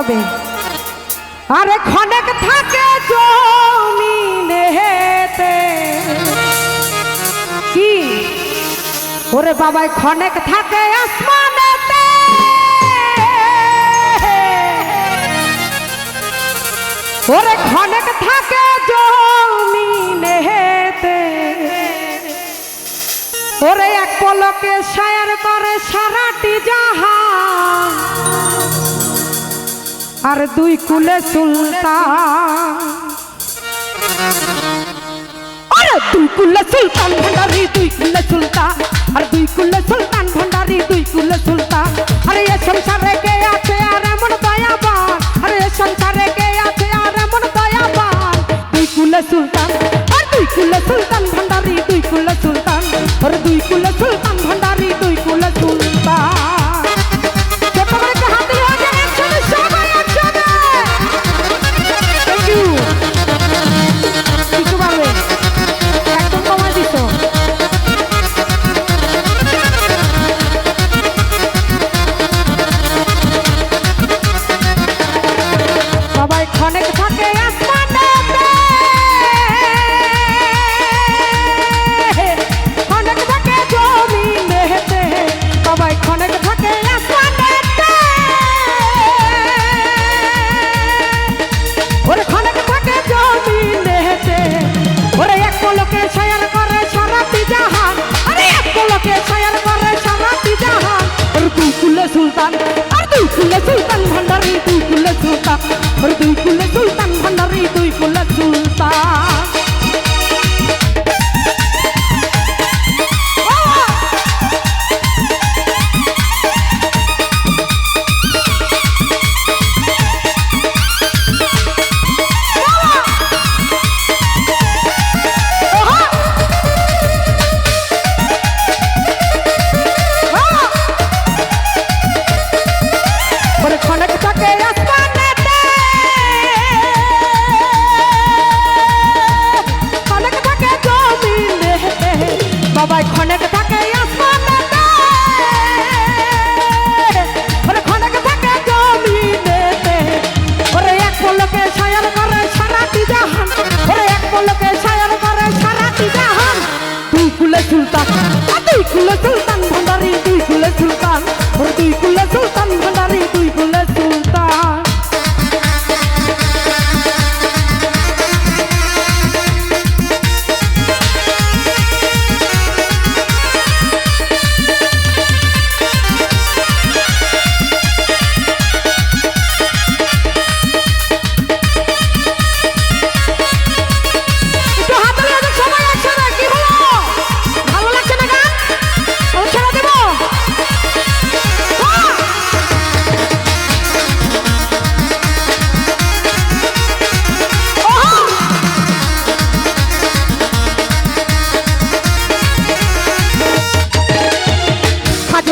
হবে। আরে ক্ষণেক থাকে জমিনেতে কি ওরে বাবাই ক্ষণেক থাকে আসমানেতে ওরে ক্ষণেক থাকে জমিনেতে ওরে এক পলকে শায়ার করে সারাটি জাহান আর দুই কুলে সুলতান আরে দুই কুলে সুলতান ভান্ডারি দুই কুলে সুলতান আর দুই কুলে সুলতান ভান্ডারি দুই কুলে সুলতান আরে এ সংসারে কে আছে আর এমন দয়াবান আরে এ সংসারে কে আছে আর এমন দয়াবান দুই কুলে সুলতান আর দুই কুলে সুলতান ভান্ডারি দুই কুলে সুলতান আর দুই কুলে সুলতান ভান্ডারি দুই কুলে সুলতান ক্ষণেক থাকে আসমানেতে ক্ষণেক থাকে জমিনেতে সবাই ক্ষণেক থাকে আসমানেতে ওরে ক্ষণেক থাকে জমিনেতে ওরে এক পলকে ছায়ার করে সারাটি জাহান আরে এক পলকে ছায়ার করে সারাটি জাহান ওরে দুই কুলে সুলতান আর দুই কুলে সুলতান ভান্ডারি দুই কুলে সুলতান और दुई कुले सुल्तान भंडारी दुई कुले सुल्तान সবাই ক্ষণেক থাকে আসমানেতে ওরে ক্ষণেক থাকে জমিনেতে ওরে এক পলকে ছায়ার করে সারাটি জাহান ওরে এক পলকে ছায়ার করে সারাটি জাহান দুই কুলে সুলতান দুই কুলে সুলতান ভান্ডারি দুই কুলে সুলতান ওরে দুই কুলে সুলতান ভান্ডারি দুই কুলে সুলতান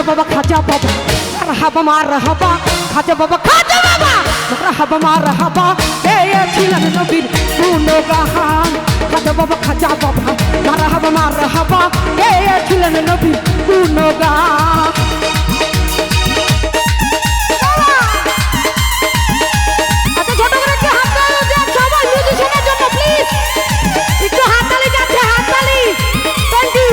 बाबा खाजा बाबा मरहबा मरहबा खाजा बाबा मरहबा मरहबा ए छिलन नबीर गुणगान खाजा बाबा मरहबा मरहबा ए छिलन नबीर गुणगान আচ্ছা ছোট করে একটু হাততালি দেন সবাই মিউজিশিয়ানের জন্য প্লিজ একটু হাততালি যাচ্ছে হাততালি থ্যাংক ইউ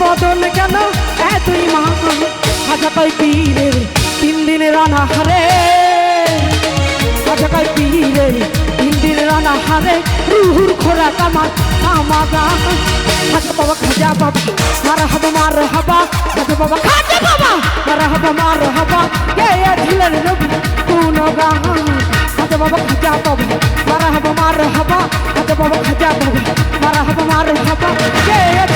বদল কেন এতই মহান খাজা কই পীরের 3 দিন রানা হারে খাজা কই পীরের 3 দিন রানা হারে রুহুর খোরাক আমার আমাগা খাজা বাবা মারহাবা খাজা বাবা মারহাবা মারহাবা কে ছিলেন নবী গুণগান খাজা বাবা খাজা বাবু মারা হবা মার হবা খাজা বাবা খাজা বাবু মারা হবা মার হবা কে